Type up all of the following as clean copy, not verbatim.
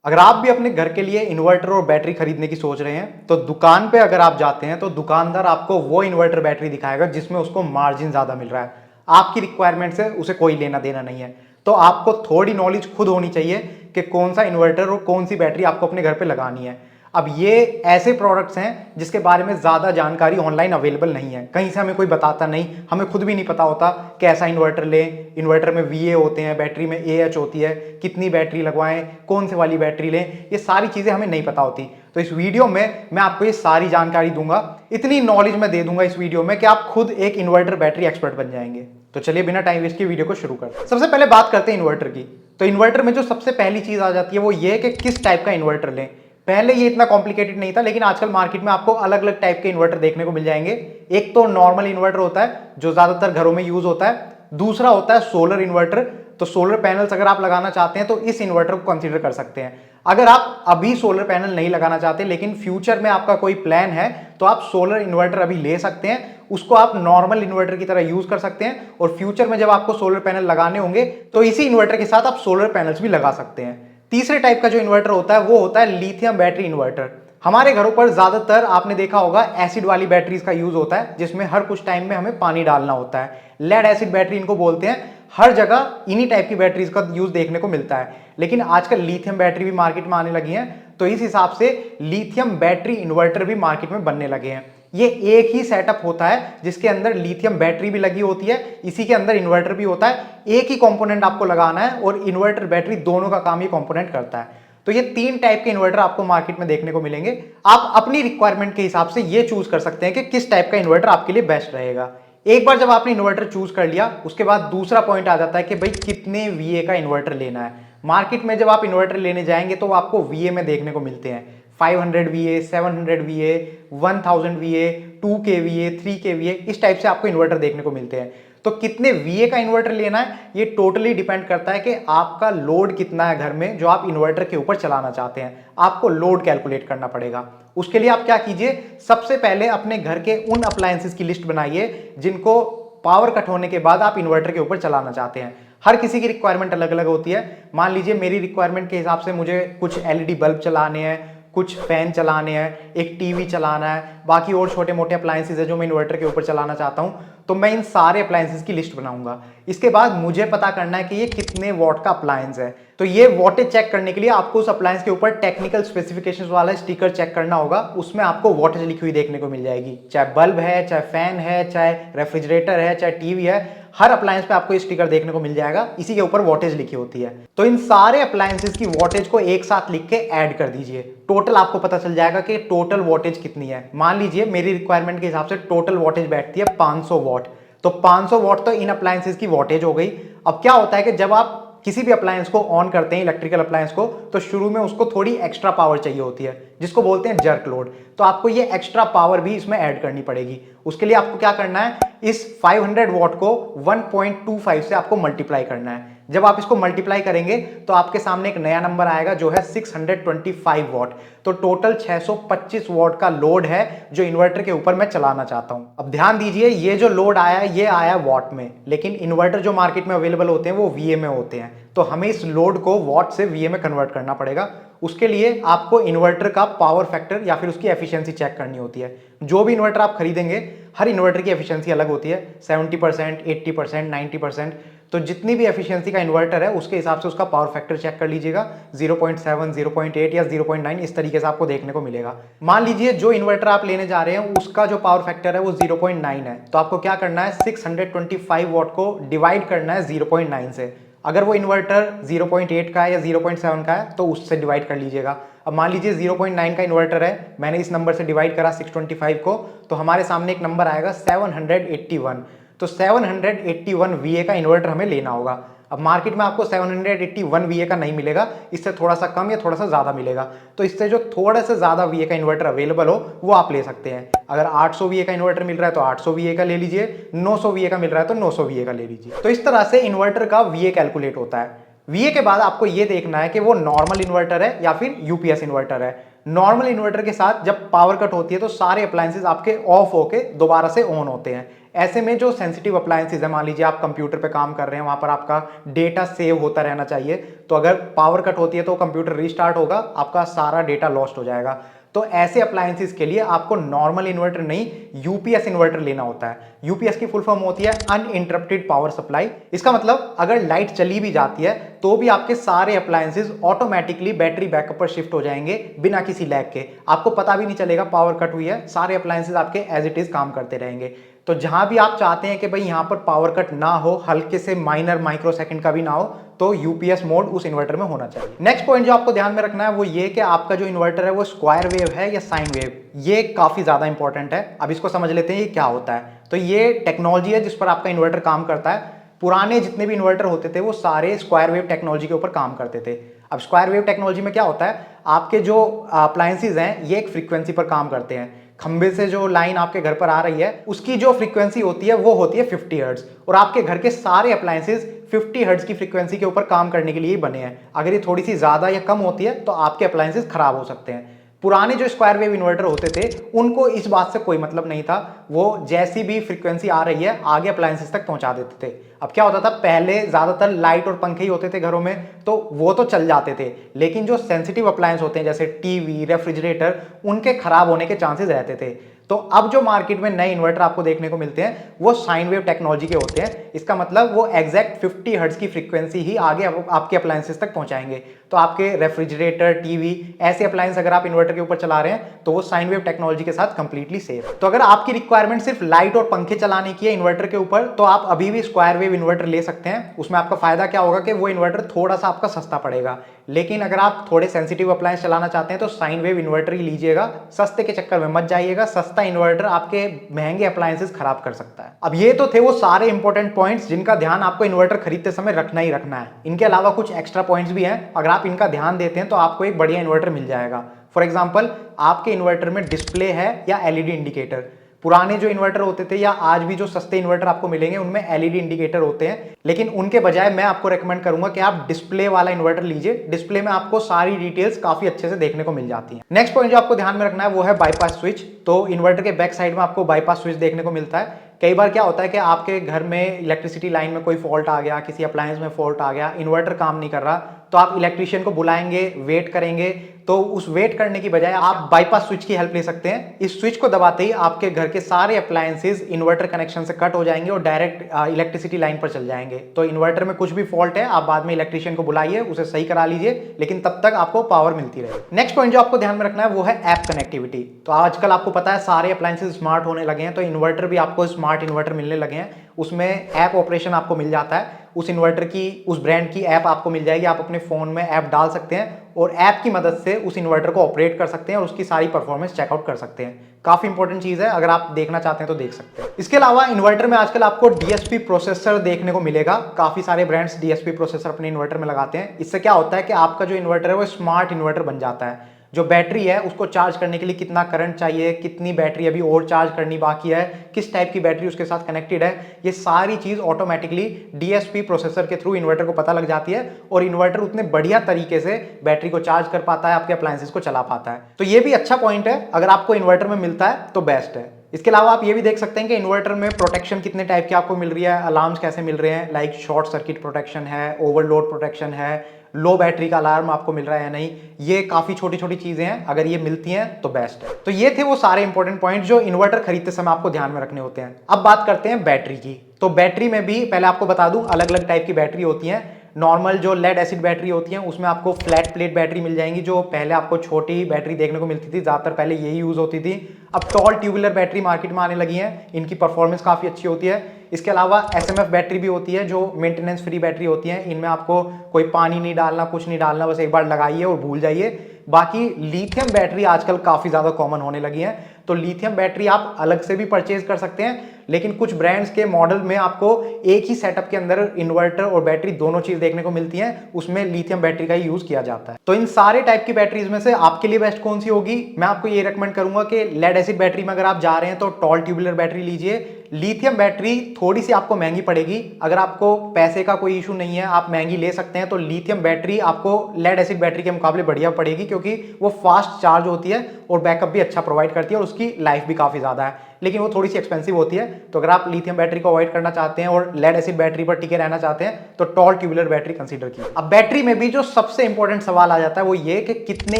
अगर आप भी अपने घर के लिए इन्वर्टर और बैटरी खरीदने की सोच रहे हैं तो दुकान पे अगर आप जाते हैं तो दुकानदार आपको वो इन्वर्टर बैटरी दिखाएगा जिसमें उसको मार्जिन ज्यादा मिल रहा है। आपकी रिक्वायरमेंट से उसे कोई लेना देना नहीं है। तो आपको थोड़ी नॉलेज खुद होनी चाहिए कि कौन सा इन्वर्टर और कौन सी बैटरी आपको अपने घर पे लगानी है। अब ये ऐसे प्रोडक्ट्स हैं जिसके बारे में ज़्यादा जानकारी ऑनलाइन अवेलेबल नहीं है, कहीं से हमें कोई बताता नहीं, हमें खुद भी नहीं पता होता कैसा इन्वर्टर लें, इन्वर्टर में वीए होते हैं, बैटरी में एएच होती है, कितनी बैटरी लगवाएं, कौन से वाली बैटरी लें, ये सारी चीज़ें हमें नहीं पता होती। तो इस वीडियो में मैं आपको ये सारी जानकारी दूंगा, इतनी नॉलेज मैं दे दूंगा इस वीडियो में कि आप खुद एक इन्वर्टर बैटरी एक्सपर्ट बन जाएंगे। तो चलिए बिना टाइम वेस्ट की वीडियो को शुरू करते हैं। सबसे पहले बात करते हैं इन्वर्टर की। तो इन्वर्टर में जो सबसे पहली चीज़ आ जाती है वो ये कि किस टाइप का इन्वर्टर लें। पहले ये इतना कॉम्प्लिकेटेड नहीं था, लेकिन आजकल मार्केट में आपको अलग अलग टाइप के इन्वर्टर देखने को मिल जाएंगे। एक तो नॉर्मल इन्वर्टर होता है जो ज्यादातर घरों में यूज होता है, दूसरा होता है सोलर इन्वर्टर। तो सोलर पैनल्स अगर आप लगाना चाहते हैं तो इस इन्वर्टर को कंसीडर कर सकते हैं। अगर आप अभी सोलर पैनल नहीं लगाना चाहते लेकिन फ्यूचर में आपका कोई प्लान है तो आप सोलर इन्वर्टर अभी ले सकते हैं, उसको आप नॉर्मल इन्वर्टर की तरह यूज कर सकते हैं और फ्यूचर में जब आपको सोलर पैनल लगाने होंगे तो इसी इन्वर्टर के साथ आप सोलर पैनल्स भी लगा सकते हैं। तीसरे टाइप का जो इन्वर्टर होता है वो होता है लिथियम बैटरी इन्वर्टर। हमारे घरों पर ज्यादातर आपने देखा होगा एसिड वाली बैटरीज का यूज होता है जिसमें हर कुछ टाइम में हमें पानी डालना होता है। लेड एसिड बैटरी इनको बोलते हैं। हर जगह इन्हीं टाइप की बैटरीज का यूज देखने को मिलता है, लेकिन आजकल लिथियम बैटरी भी मार्केट में आने लगी है, तो इस हिसाब से लिथियम बैटरी इन्वर्टर भी मार्केट में बनने लगे हैं। ये एक ही सेटअप होता है जिसके अंदर लिथियम बैटरी भी लगी होती है, इसी के अंदर इन्वर्टर भी होता है। एक ही कंपोनेंट आपको लगाना है और इन्वर्टर बैटरी दोनों का काम ये कंपोनेंट करता है। तो ये तीन टाइप के इन्वर्टर आपको मार्केट में देखने को मिलेंगे। आप अपनी रिक्वायरमेंट के हिसाब से ये चूज कर सकते हैं कि किस टाइप का इन्वर्टर आपके लिए बेस्ट रहेगा। एक बार जब आपने इन्वर्टर चूज कर लिया उसके बाद दूसरा पॉइंट आ जाता है कि भाई कितने वीए का इन्वर्टर लेना है। मार्केट में जब आप इन्वर्टर लेने जाएंगे तो आपको वीए में देखने को मिलते हैं 500 वीए, 700 वीए, 1000 वीए, 2 केवीए, 3 केवीए, इस टाइप से आपको इन्वर्टर देखने को मिलते हैं। तो कितने वीए का इन्वर्टर लेना है ये टोटली डिपेंड करता है कि आपका लोड कितना है घर में जो आप इन्वर्टर के ऊपर चलाना चाहते हैं। आपको लोड कैलकुलेट करना पड़ेगा। उसके लिए आप क्या कीजिए, सबसे पहले अपने घर के उन अप्लायंसेस की लिस्ट बनाइए जिनको पावर कट होने के बाद आप इन्वर्टर के ऊपर चलाना चाहते हैं। हर किसी की रिक्वायरमेंट अलग अलग होती है। मान लीजिए मेरी रिक्वायरमेंट के हिसाब से मुझे कुछ एलईडी बल्ब चलाने हैं, कुछ फैन चलाने हैं, एक टीवी चलाना है, बाकी और छोटे मोटे अप्लायंसेस है जो मैं इन्वर्टर के ऊपर चलाना चाहता हूं। तो मैं इन सारे अप्लायंसेस की लिस्ट बनाऊंगा। इसके बाद मुझे पता करना है कि ये कितने वॉट का अप्लायंस है। तो ये वॉटेज चेक करने के लिए आपको उस अप्लायंस के ऊपर टेक्निकल स्पेसिफिकेशंस वाला स्टिकर चेक करना होगा। उसमें आपको वॉटेज लिखी हुई देखने को मिल जाएगी, चाहे बल्ब है, चाहे फैन है, चाहे रेफ्रिजरेटर है, चाहे टीवी है, हर अप्लायंस पे आपको स्टिकर देखने को मिल जाएगा, इसी के ऊपर वॉटेज लिखी होती है। तो इन सारे अप्लायंसेस की वॉटेज को एक साथ लिख के ऐड कर दीजिए। टोटल आपको पता चल जाएगा कि टोटल वॉटेज कितनी है। मान लीजिए मेरी रिक्वायरमेंट के हिसाब से टोटल वॉटेज बैठती है 500 वॉट। तो 500 वॉट तो इन अप्लायंसेस की वॉटेज हो गई। अब क्या होता है कि जब आप किसी भी अप्लायंस को ऑन करते हैं, इलेक्ट्रिकल अप्लायंस को, तो शुरू में उसको थोड़ी एक्स्ट्रा पावर चाहिए होती है जिसको बोलते हैं जर्क लोड। तो आपको ये एक्स्ट्रा पावर भी इसमें ऐड करनी पड़ेगी। उसके लिए आपको क्या करना है, इस 500 वॉट को 1.25 से आपको मल्टीप्लाई करना है। जब आप इसको मल्टीप्लाई करेंगे तो आपके सामने एक नया नंबर आएगा जो है 625 वॉट। तो टोटल 625 वॉट का लोड है जो इन्वर्टर के ऊपर मैं चलाना चाहता हूं। अब ध्यान दीजिए, ये जो लोड आया है ये आया वॉट में, लेकिन इन्वर्टर जो मार्केट में अवेलेबल होते हैं वो वीए में होते हैं। तो हमें इस लोड को वॉट से वीए में कन्वर्ट करना पड़ेगा। उसके लिए आपको इन्वर्टर का पावर फैक्टर या फिर उसकी एफिशिएंसी चेक करनी होती है। जो भी इन्वर्टर आप खरीदेंगे हर इन्वर्टर की एफिशिएंसी अलग होती है, 70%, 80%, 90%। तो जितनी भी एफिशिएंसी का इन्वर्टर है उसके हिसाब से उसका पावर फैक्टर चेक कर लीजिएगा। 0.7, 0.8 या 0.9 इस तरीके से आपको देखने को मिलेगा। मान लीजिए जो इन्वर्टर आप लेने जा रहे हैं उसका जो पावर फैक्टर है वो 0.9 है, तो आपको क्या करना है, 625 वॉट को डिवाइड करना है 0.9 से। अगर वो इन्वर्टर 0.8 का है या 0.7 का है तो उससे डिवाइड कर लीजिएगा। अब मान लीजिए 0.9 का इन्वर्टर है, मैंने इस नंबर से डिवाइड करा 625 को, तो हमारे सामने एक नंबर आएगा 781। तो 781 वीए का इन्वर्टर हमें लेना होगा। अब मार्केट में आपको 781 वीए का नहीं मिलेगा, इससे थोड़ा सा कम या थोड़ा सा ज्यादा मिलेगा। तो इससे जो थोड़ा सा ज्यादा वीए का इन्वर्टर अवेलेबल हो वो आप ले सकते हैं। अगर 800 वीए का इन्वर्टर मिल रहा है तो 800 वीए का ले लीजिए, 900 वीए का मिल रहा है तो 900 वीए का ले लीजिए। तो इस तरह से इन्वर्टर का वीए कैलकुलेट होता है। वीए के बाद आपको यह देखना है कि वो नॉर्मल इन्वर्टर है या फिर यूपीएस इन्वर्टर है। नॉर्मल इन्वर्टर के साथ जब पावर कट होती है तो सारे अप्लायंसेस आपके ऑफ होके दोबारा से ऑन होते हैं। ऐसे में जो सेंसिटिव अप्लायंसेज है, मान लीजिए आप कंप्यूटर पे काम कर रहे हैं, वहां पर आपका डेटा सेव होता रहना चाहिए, तो अगर पावर कट होती है तो कंप्यूटर रीस्टार्ट होगा, आपका सारा डेटा लॉस्ट हो जाएगा। तो ऐसे अप्लायंसेस के लिए आपको नॉर्मल इन्वर्टर नहीं, यूपीएस इन्वर्टर लेना होता है। यूपीएस की फुल फॉर्म होती है अनइंटरप्टेड पावर सप्लाई। इसका मतलब अगर लाइट चली भी जाती है तो भी आपके सारे अप्लायंसेस ऑटोमेटिकली बैटरी बैकअप पर शिफ्ट हो जाएंगे बिना किसी लैग के। आपको पता भी नहीं चलेगा पावर कट हुई है, सारे अप्लायंसेस आपके एज इट इज काम करते रहेंगे। तो जहां भी आप चाहते हैं कि भाई यहां पर पावर कट ना हो, हल्के से माइनर माइक्रोसेकंड का भी ना हो, तो यूपीएस मोड उस इन्वर्टर में होना चाहिए। नेक्स्ट पॉइंट जो आपको ध्यान में रखना है वो ये कि आपका जो इन्वर्टर है वो स्क्वायर वेव है या साइन वेव, ये काफी ज्यादा इंपॉर्टेंट है। अब इसको समझ लेते हैं ये क्या होता है। तो ये टेक्नोलॉजी है जिस पर आपका इन्वर्टर काम करता है। पुराने जितने भी इन्वर्टर होते थे वो सारे स्क्वायर वेव टेक्नोलॉजी के ऊपर काम करते थे। अब स्क्वायर वेव टेक्नोलॉजी में क्या होता है, आपके जो अप्लायंसेज हैं ये एक फ्रीक्वेंसी पर काम करते हैं। खंबे से जो लाइन आपके घर पर आ रही है उसकी जो फ्रीक्वेंसी होती है वो होती है 50 हर्ट्ज, और आपके घर के सारे अप्लायंसेज 50 हर्ट्ज की फ्रीक्वेंसी के ऊपर काम करने के लिए ही बने हैं। अगर ये थोड़ी सी ज्यादा या कम होती है तो आपके अप्लायंसेज खराब हो सकते हैं। पुराने जो स्क्वायर वेव इन्वर्टर होते थे उनको इस बात से कोई मतलब नहीं था, वो जैसी भी फ्रीक्वेंसी आ रही है आगे अप्लायंसेस तक पहुंचा देते थे। अब क्या होता था, पहले ज्यादातर लाइट और पंखे ही होते थे घरों में, तो वो तो चल जाते थे, लेकिन जो सेंसिटिव अप्लायंस होते हैं जैसे टीवी, रेफ्रिजरेटर, उनके खराब होने के चांसेस रहते थे। तो अब जो मार्केट में नए इन्वर्टर आपको देखने को मिलते हैं वो साइन वेव टेक्नोलॉजी के होते हैं। इसका मतलब वो एग्जैक्ट 50 हर्ट्ज की फ्रीक्वेंसी ही आगे आपके अप्लायंसेस तक पहुंचाएंगे। तो आपके रेफ्रिजरेटर, टीवी, ऐसे अप्लायंस अगर आप इन्वर्टर के ऊपर चला रहे हैं तो वो साइन वेव टेक्नोलॉजी के साथ कंप्लीटली सेफ। तो अगर आपकी रिक्वायरमेंट सिर्फ लाइट और पंखे चलाने की है इन्वर्टर के ऊपर, तो आप अभी भी स्क्वायर वेव इन्वर्टर ले सकते हैं। उसमें आपका फायदा क्या होगा कि वो इन्वर्टर थोड़ा सा आपका सस्ता पड़ेगा। लेकिन अगर आप थोड़े सेंसिटिव अप्लायंस चलाना चाहते हैं तो साइन वेव इन्वर्टर ही लीजिएगा, सस्ते के चक्कर में मत जाइएगा। सस्ता इन्वर्टर आपके महंगे अप्लायंसेस खराब कर सकता है। अब ये तो थे वो सारे इंपॉर्टेंट पॉइंट्स जिनका ध्यान आपको इन्वर्टर खरीदते समय रखना ही रखना है। इनके अलावा कुछ एक्स्ट्रा पॉइंट्स भी हैं, अगर आप इनका ध्यान देते हैं तो आपको एक बढ़िया इन्वर्टर मिल जाएगा। फॉर एग्जाम्पल, आपके इन्वर्टर में डिस्प्ले है या एलईडी इंडिकेटर। पुराने जो इन्वर्टर होते थे या आज भी जो सस्ते इन्वर्टर आपको मिलेंगे उनमें एलईडी इंडिकेटर होते हैं, लेकिन उनके बजाय मैं आपको रेकमेंड करूंगा कि आप डिस्प्ले वाला इन्वर्टर लीजिए। डिस्प्ले में आपको सारी डिटेल्स काफी अच्छे से देखने को मिल जाती हैं। नेक्स्ट पॉइंट जो आपको ध्यान में रखना है वो है बाईपास स्विच। तो इन्वर्टर के बैक साइड में आपको बाईपास स्विच देखने को मिलता है। कई बार क्या होता है कि आपके घर में इलेक्ट्रिसिटी लाइन में कोई फॉल्ट आ गया, किसी अप्लायंस में फॉल्ट आ गया, इन्वर्टर काम नहीं कर रहा, तो आप इलेक्ट्रिशियन को बुलाएंगे, वेट करेंगे। तो उस वेट करने की बजाय आप बाईपास स्विच की हेल्प ले सकते हैं। इस स्विच को दबाते ही आपके घर के सारे अप्लायंसेस इन्वर्टर कनेक्शन से कट हो जाएंगे और डायरेक्ट इलेक्ट्रिसिटी लाइन पर चल जाएंगे। तो इन्वर्टर में कुछ भी फॉल्ट है आप बाद में इलेक्ट्रिशियन को बुलाइए, उसे सही करा लीजिए, लेकिन तब तक आपको पावर मिलती रहेगी। नेक्स्ट पॉइंट जो आपको ध्यान में रखना है वो है ऐप कनेक्टिविटी। तो आजकल आपको पता है सारे अप्लायंसेस स्मार्ट होने लगे हैं, तो इन्वर्टर भी आपको स्मार्ट इन्वर्टर मिलने लगे हैं। उसमें ऐप ऑपरेशन आपको मिल जाता है, उस इन्वर्टर की, उस ब्रांड की ऐप आपको मिल जाएगी। आप अपने फोन में ऐप डाल सकते हैं और ऐप की मदद से उस इन्वर्टर को ऑपरेट कर सकते हैं और उसकी सारी परफॉर्मेंस चेकआउट कर सकते हैं। काफी इंपॉर्टेंट चीज है, अगर आप देखना चाहते हैं तो देख सकते हैं। इसके अलावा इन्वर्टर में आजकल आपको डीएसपी प्रोसेसर देखने को मिलेगा। काफी सारे ब्रांड्स डीएसपी प्रोसेसर अपने इन्वर्टर में लगाते हैं। इससे क्या होता है कि आपका जो इन्वर्टर है वो स्मार्ट इन्वर्टर बन जाता है। जो बैटरी है उसको चार्ज करने के लिए कितना करंट चाहिए, कितनी बैटरी अभी और चार्ज करनी बाकी है, किस टाइप की बैटरी उसके साथ कनेक्टेड है, ये सारी चीज ऑटोमेटिकली डीएसपी प्रोसेसर के थ्रू इन्वर्टर को पता लग जाती है और इन्वर्टर उतने बढ़िया तरीके से बैटरी को चार्ज कर पाता है, आपके अप्लायंसेस को चला पाता है। तो ये भी अच्छा पॉइंट है, अगर आपको इन्वर्टर में मिलता है तो बेस्ट है। इसके अलावा आप ये भी देख सकते हैं कि इन्वर्टर में प्रोटेक्शन कितने टाइप के आपको मिल रही है, अलार्म्स कैसे मिल रहे हैं, लाइक शॉर्ट सर्किट प्रोटेक्शन है, ओवरलोड प्रोटेक्शन है, लो बैटरी का अलार्म आपको मिल रहा है या नहीं। ये काफी छोटी छोटी चीजें हैं, अगर ये मिलती हैं तो बेस्ट है। तो ये थे वो सारे इंपॉर्टेंट पॉइंट जो इन्वर्टर खरीदते समय आपको ध्यान में रखने होते हैं। अब बात करते हैं बैटरी की। तो बैटरी में भी पहले आपको बता दूं अलग अलग टाइप की बैटरी होती हैं। नॉर्मल जो लेड एसिड बैटरी होती है उसमें आपको फ्लैट प्लेट बैटरी मिल जाएंगी, जो पहले आपको छोटी बैटरी देखने को मिलती थी, ज्यादातर पहले यही यूज होती थी। अब टॉल ट्यूबुलर बैटरी मार्केट में आने लगी हैं, इनकी परफॉर्मेंस काफी अच्छी होती है। इसके अलावा एसएमएफ बैटरी भी होती है जो मेंटेनेंस फ्री बैटरी होती है। इनमें आपको कोई पानी नहीं डालना, कुछ नहीं डालना, बस एक बार लगाइए और भूल जाइए। बाकी लिथियम बैटरी आजकल काफी ज्यादा कॉमन होने लगी है, तो लिथियम बैटरी आप अलग से भी परचेज कर सकते हैं, लेकिन कुछ ब्रांड्स के मॉडल में आपको एक ही सेटअप के अंदर इन्वर्टर और बैटरी दोनों चीज देखने को मिलती हैं, उसमें लिथियम बैटरी का ही यूज किया जाता है। तो इन सारे टाइप की बैटरीज में से आपके लिए बेस्ट कौन सी होगी? मैं आपको ये रेकमेंड करूंगा कि लेड एसिड बैटरी में अगर आप जा रहे हैं तो टॉल ट्यूबुलर बैटरी लीजिए। लिथियम बैटरी थोड़ी सी आपको महंगी पड़ेगी। अगर आपको पैसे का कोई इशू नहीं है, आप महंगी ले सकते हैं, तो लिथियम बैटरी आपको लेड एसिड बैटरी के मुकाबले बढ़िया पड़ेगी, क्योंकि वो फास्ट चार्ज होती है और बैकअप भी अच्छा प्रोवाइड करती है और उसकी लाइफ भी काफ़ी ज़्यादा है, लेकिन वो थोड़ी सी एक्सपेंसिव होती है। तो अगर आप लिथियम बैटरी को अवॉइड करना चाहते हैं और लेड एसिड बैटरी पर टिके रहना चाहते हैं तो टॉल ट्यूबुलर बैटरी कंसीडर कीजिए। अब बैटरी में भी जो सबसे इंपॉर्टेंट सवाल आ जाता है वो ये कि कितने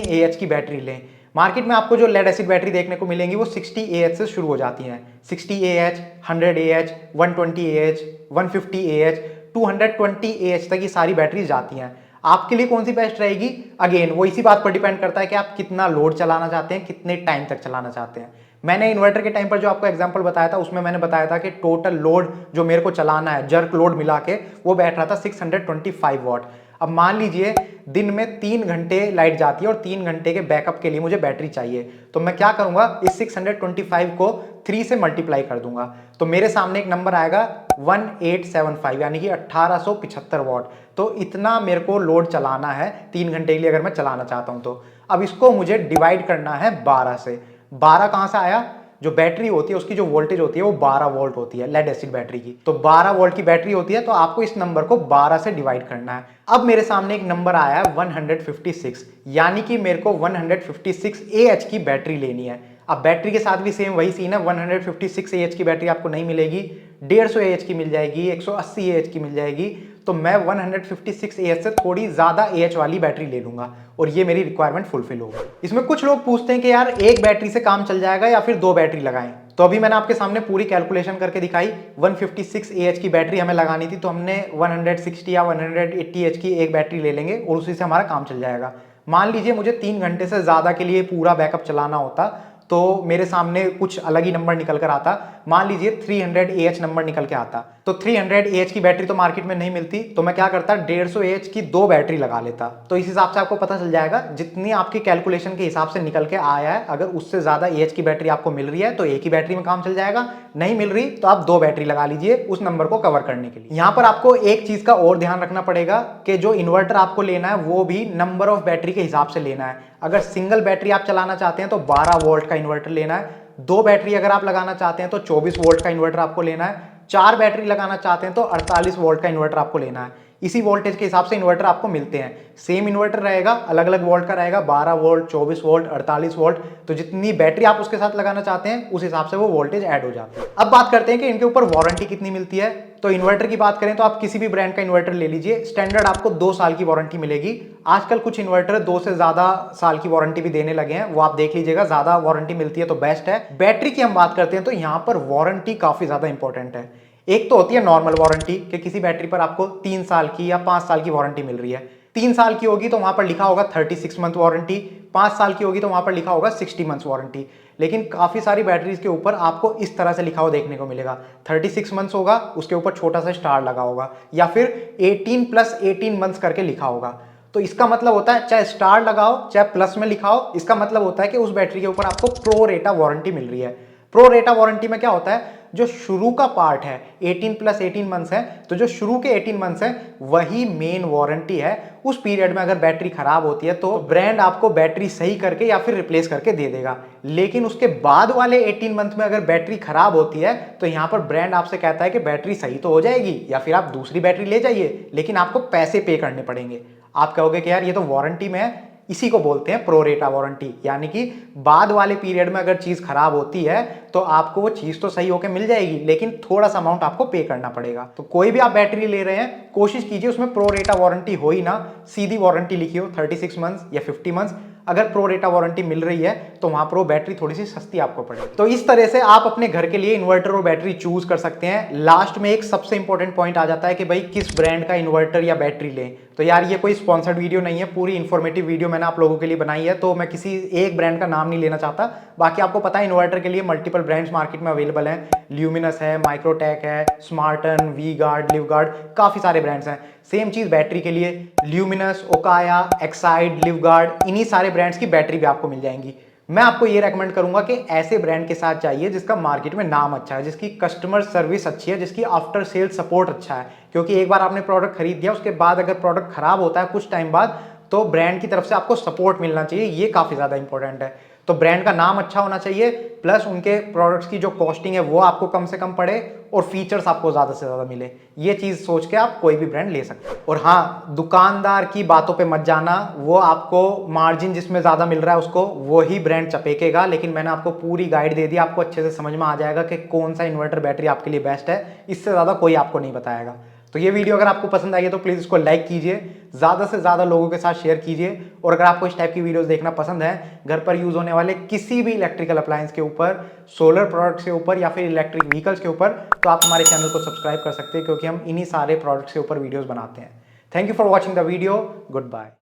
AH की बैटरी लें। मार्केट में आपको जो लेड एसिड बैटरी देखने को मिलेंगी वो 60 AH से शुरू हो जाती हैं। 60 AH, 100 AH, 120 AH, 150 AH, 220 AH तक ये सारी बैटरी जाती हैं। आपके लिए कौन सी बेस्ट रहेगी? अगेन वो इसी बात पर डिपेंड करता है कि आप कितना लोड चलाना चाहते हैं, कितने टाइम तक चलाना चाहते हैं। मैंने इन्वर्टर के टाइम पर जो आपको एग्जांपल बताया था उसमें मैंने बताया था कि टोटल लोड जो मेरे को चलाना है, जर्क लोड मिला के, वो बैठ रहा था 625 वॉट। अब मान लीजिए दिन में 3 घंटे लाइट जाती है और 3 घंटे के बैकअप के लिए मुझे बैटरी चाहिए, तो मैं क्या करूंगा, इस 625 को 3 से मल्टीप्लाई कर दूंगा, तो मेरे सामने एक नंबर आएगा 1875, यानी कि 1875 वॉट। तो इतना मेरे को लोड चलाना है 3 घंटे के लिए अगर मैं चलाना चाहता हूं तो। अब इसको मुझे डिवाइड करना है 12 से। 12 कहां से आया? जो बैटरी होती है उसकी जो वोल्टेज होती है वो 12 वोल्ट होती है लेड एसिड बैटरी की, तो 12 वोल्ट की बैटरी होती है, तो आपको इस नंबर को 12 से डिवाइड करना है। अब मेरे सामने एक नंबर आया है 156, यानी कि मेरे को 156 AH की बैटरी लेनी है। अब बैटरी के साथ भी सेम वही सीन है, 156 AH की बैटरी आपको नहीं मिलेगी, 150 AH की मिल जाएगी, 180 AH की मिल जाएगी। तो मैं 156 AH से थोड़ी ज्यादा AH वाली बैटरी ले लूंगा और ये मेरी रिक्वायरमेंट फुलफिल होगी। इसमें कुछ लोग पूछते हैं कि यार एक बैटरी से काम चल जाएगा या फिर 2 बैटरी लगाएं, तो अभी मैंने आपके सामने पूरी कैलकुलेशन करके दिखाई। 156 AH की बैटरी हमें लगानी थी, तो हमने 160 या 180 AH की एक बैटरी ले लेंगे और उसी से हमारा काम चल जाएगा। मान लीजिए मुझे 3 घंटे से ज्यादा के लिए पूरा बैकअप चलाना होता, तो मेरे सामने कुछ अलग ही नंबर निकल कर आता। मान लीजिए 300 AH नंबर निकल के आता, तो 300 AH की बैटरी तो मार्केट में नहीं मिलती, तो मैं क्या करता, 150 AH की 2 बैटरी लगा लेता। तो इस हिसाब से आपको पता चल जाएगा जितनी आपकी कैलकुलेशन के हिसाब से निकल के आया है, अगर उससे ज्यादा AH की बैटरी आपको मिल रही है तो एक ही बैटरी में काम चल जाएगा, नहीं मिल रही तो आप 2 बैटरी लगा लीजिए उस नंबर को कवर करने के लिए। यहां पर आपको एक चीज का और ध्यान रखना पड़ेगा कि जो इन्वर्टर आपको लेना है वो भी नंबर ऑफ बैटरी के हिसाब से लेना है। अगर सिंगल बैटरी आप चलाना चाहते हैं तो 12 वोल्ट का इन्वर्टर लेना है, 2 बैटरी अगर आप लगाना चाहते हैं तो 24 वोल्ट का इन्वर्टर आपको लेना है, 4 बैटरी लगाना चाहते हैं तो 48 वोल्ट का इन्वर्टर आपको लेना है। इसी वोल्टेज के हिसाब से इन्वर्टर आपको मिलते हैं। सेम इन्वर्टर रहेगा, अलग अलग वोल्ट का रहेगा, 12 वोल्ट, 24 वोल्ट, 48 वोल्ट, तो जितनी बैटरी आप उसके साथ लगाना चाहते हैं उस हिसाब से वो वोल्टेज ऐड हो जाता है। अब बात करते हैं कि इनके ऊपर वारंटी कितनी मिलती है। तो इन्वर्टर की बात करें तो आप किसी भी ब्रांड का इन्वर्टर ले लीजिए, स्टैंडर्ड आपको 2 साल की वारंटी मिलेगी। आजकल कुछ इन्वर्टर 2 से ज्यादा साल की वारंटी भी देने लगे हैं, वो आप देख लीजिएगा, ज्यादा वारंटी मिलती है तो बेस्ट है। बैटरी की हम बात करते हैं तो यहाँ पर वारंटी काफी ज्यादा इंपॉर्टेंट है। एक तो होती है नॉर्मल वारंटी कि किसी बैटरी पर आपको 3 साल की या 5 साल की वारंटी मिल रही है। 3 साल की होगी तो वहां पर लिखा होगा 36 मंथ वारंटी, 5 साल की होगी तो वहां पर लिखा होगा 60 मंथ्स वारंटी। लेकिन काफी सारी बैटरीज के ऊपर आपको इस तरह से लिखा हुआ देखने को मिलेगा, 36 मंथ्स होगा, उसके ऊपर छोटा सा स्टार लगा होगा, या फिर 18+18 मंथ्स करके लिखा होगा। तो इसका मतलब होता है चाहे स्टार लगाओ चाहे प्लस में लिखा हो, इसका मतलब होता है कि उस बैटरी के ऊपर आपको प्रो रेटा वारंटी मिल रही है। प्रो रेटा वारंटी में क्या होता है, जो शुरू का पार्ट है 18+18 मंथ्स है, तो जो शुरू के 18 मंथ्स है वही मेन वारंटी है। उस पीरियड में अगर बैटरी खराब होती है तो ब्रांड आपको बैटरी सही करके या फिर रिप्लेस करके दे देगा। लेकिन उसके बाद वाले 18 मंथ में अगर बैटरी खराब होती है तो यहां पर ब्रांड आपसे कहता है कि बैटरी सही तो हो जाएगी या फिर आप दूसरी बैटरी ले जाइए, लेकिन आपको पैसे पे करने पड़ेंगे। आप कहोगे कि यार ये तो वारंटी में है, इसी को बोलते हैं प्रो रेटा वारंटी, यानी कि बाद वाले पीरियड में अगर चीज खराब होती है तो आपको वो चीज तो सही होकर मिल जाएगी, लेकिन थोड़ा सा अमाउंट आपको पे करना पड़ेगा। तो कोई भी आप बैटरी ले रहे हैं कोशिश कीजिए उसमें प्रो रेटा वारंटी हो ही ना, सीधी वारंटी लिखी हो 36 मंथ्स या 50 मंथ्स। अगर प्रो रेटा वारंटी मिल रही है तो वहां पर वो बैटरी थोड़ी सी सस्ती आपको पड़ेगी। तो इस तरह से आप अपने घर के लिए इन्वर्टर और बैटरी चूज कर सकते हैं। लास्ट में एक सबसे इंपॉर्टेंट पॉइंट आ जाता है कि भाई किस ब्रांड का इन्वर्टर या बैटरी लें। तो यार ये कोई स्पॉन्सर्ड वीडियो नहीं है, पूरी इन्फॉर्मेटिव वीडियो मैंने आप लोगों के लिए बनाई है, तो मैं किसी एक ब्रांड का नाम नहीं लेना चाहता। बाकी आपको पता है इन्वर्टर के लिए मल्टीपल ब्रांड्स मार्केट में अवेलेबल हैं, ल्यूमिनस है, माइक्रोटेक है, स्मार्टन, वी गार्ड, लिव गार्ड, काफी सारे ब्रांड्स हैं। सेम चीज बैटरी के लिए, luminous, Okaya, Exide, live guard, इन्हीं सारे ब्रांड्स की बैटरी भी आपको मिल जाएंगी। मैं आपको ये रेकमेंड करूंगा कि ऐसे ब्रांड के साथ चाहिए जिसका मार्केट में नाम अच्छा है, जिसकी कस्टमर सर्विस अच्छी है, जिसकी आफ्टर सेल सपोर्ट अच्छा है। क्योंकि एक बार आपने प्रोडक्ट खरीद दिया उसके बाद अगर प्रोडक्ट खराब होता है कुछ टाइम बाद तो ब्रांड की तरफ से आपको सपोर्ट मिलना चाहिए, ये काफी ज्यादा इंपॉर्टेंट है। तो ब्रांड का नाम अच्छा होना चाहिए, प्लस उनके प्रोडक्ट्स की जो कॉस्टिंग है वो आपको कम से कम पड़े और फीचर्स आपको ज़्यादा से ज़्यादा मिले। ये चीज़ सोच के आप कोई भी ब्रांड ले सकते हैं। और हाँ, दुकानदार की बातों पे मत जाना, वो आपको मार्जिन जिसमें ज़्यादा मिल रहा है उसको वो ही ब्रांड चपेकेगा, लेकिन मैंने आपको पूरी गाइड दे दी, आपको अच्छे से समझ में आ जाएगा कि कौन सा इन्वर्टर बैटरी आपके लिए बेस्ट है। इससे ज़्यादा कोई आपको नहीं बताएगा। तो ये वीडियो अगर आपको पसंद आई है तो प्लीज़ इसको लाइक कीजिए, ज़्यादा से ज़्यादा लोगों के साथ शेयर कीजिए। और अगर आपको इस टाइप की वीडियोस देखना पसंद है, घर पर यूज़ होने वाले किसी भी इलेक्ट्रिकल अप्लायंस के ऊपर, सोलर प्रोडक्ट्स के ऊपर या फिर इलेक्ट्रिक व्हीकल्स के ऊपर, तो आप हमारे चैनल को सब्सक्राइब कर सकते हैं, क्योंकि हम इन्हीं सारे प्रोडक्ट्स के ऊपर वीडियोज़ बनाते हैं। Thank you for watching the video. Good bye.